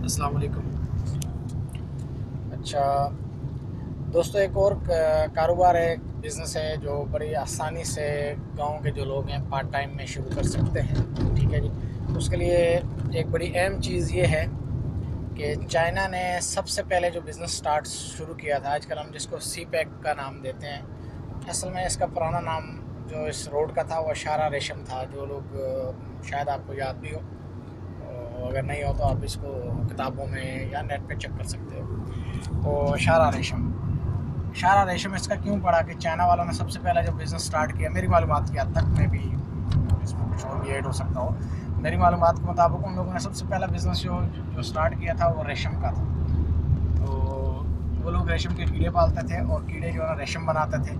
अस्सलाम वालेकुम। अच्छा दोस्तों, एक और कारोबार है, बिज़नेस है जो बड़ी आसानी से गांव के जो लोग हैं पार्ट टाइम में शुरू कर सकते हैं। ठीक है जी। उसके लिए एक बड़ी अहम चीज़ ये है कि चाइना ने सबसे पहले जो बिज़नेस स्टार्ट शुरू किया था, आजकल हम जिसको सी पैक का नाम देते हैं, असल में इसका पुराना नाम जो इस रोड का था वो इशारा रेशम था। जो लोग शायद आपको याद भी हो, अगर नहीं हो तो आप इसको किताबों में या नेट पे चेक कर सकते हो। तो इशारा रेशम इसका क्यों पड़ा कि चाइना वालों ने सबसे पहला जो बिज़नेस स्टार्ट किया, मेरी मालूमात की हद तक में भी इसमें कुछ और भी ऐड हो सकता हो, मेरी मालूमात के मुताबिक उन लोगों ने सबसे पहला बिज़नेस जो जो स्टार्ट किया था वो रेशम का था। तो वो लोग रेशम के कीड़े पालते थे और कीड़े जो है ना रेशम बनाते थे।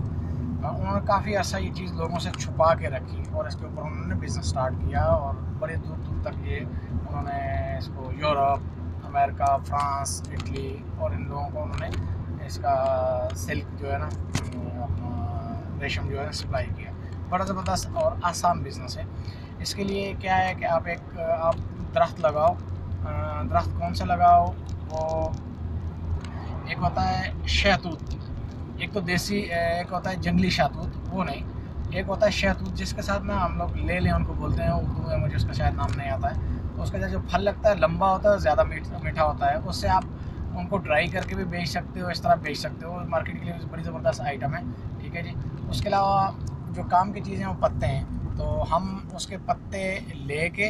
उन्होंने काफ़ी अर्सा ये चीज़ लोगों से छुपा के रखी और इसके ऊपर उन्होंने बिज़नेस स्टार्ट किया और बड़े दूर दूर तक ये उन्होंने इसको यूरोप, अमेरिका, फ्रांस, इटली और इन लोगों को उन्होंने इसका सिल्क जो है ना अपना रेशम जो है सप्लाई किया। बड़ा ज़बरदस्त और आसान बिज़नेस है। इसके लिए क्या है कि आप दरख्त लगाओ। दरख्त कौन सा लगाओ? वो एक होता है शहतूत, एक तो देसी, एक होता है जंगली शहतूत, वो नहीं, एक होता है शहतूत जिसके साथ ना हम लोग ले लें उनको बोलते हैं, उर्दू में मुझे उसका शायद नाम नहीं आता है। तो उसका जो फल लगता है लंबा होता है, ज़्यादा मीठा होता है। उससे आप उनको ड्राई करके भी बेच सकते हो, इस तरह बेच सकते हो। मार्केट के लिए बड़ी ज़बरदस्त आइटम है। ठीक है जी। उसके अलावा जो काम की चीज़ें वो पत्ते हैं, तो हम उसके पत्ते ले के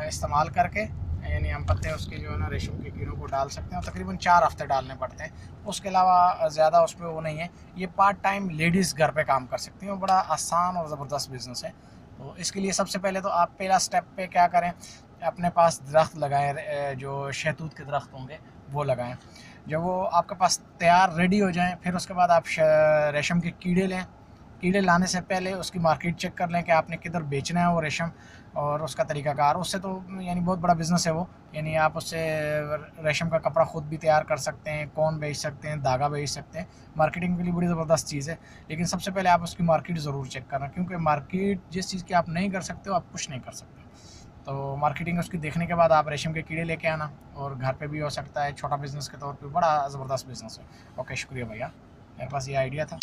इस्तेमाल करके, यानी हम पत्ते उसके जो है ना रेशम के कीड़ों को डाल सकते हैं। तकरीबन 4 हफ्ते डालने पड़ते हैं। उसके अलावा ज़्यादा उसमें वो नहीं है। ये पार्ट टाइम लेडीज़ घर पे काम कर सकती हैं। बड़ा आसान और ज़बरदस्त बिज़नेस है। तो इसके लिए सबसे पहले तो आप पहला स्टेप पे क्या करें, अपने पास दरख्त लगाएं, जो शहतूत के दरख्त होंगे वो लगाएं। जब वो आपके पास तैयार रेडी हो जाएं, फिर उसके बाद आप रेशम के कीड़े लें। कीड़े लाने से पहले उसकी मार्केट चेक कर लें कि आपने किधर बेचना है वो रेशम और उसका तरीकाकार। उससे तो यानी बहुत बड़ा बिज़नेस है वो। यानी आप उससे रेशम का कपड़ा ख़ुद भी तैयार कर सकते हैं, कौन बेच सकते हैं, धागा बेच सकते हैं। मार्केटिंग के लिए बड़ी ज़बरदस्त चीज़ है। लेकिन सबसे पहले आप उसकी मार्केट ज़रूर चेक करना, क्योंकि मार्केट जिस चीज़ की आप नहीं कर सकते हो, आप कुछ नहीं कर सकते। तो मार्केटिंग उसकी देखने के बाद आप रेशम के कीड़े लेके आना, और घर पे भी हो सकता है, छोटा बिज़नेस के तौर पे बड़ा ज़बरदस्त बिज़नेस है। ओके, शुक्रिया भैया, मेरे पास ये आइडिया था।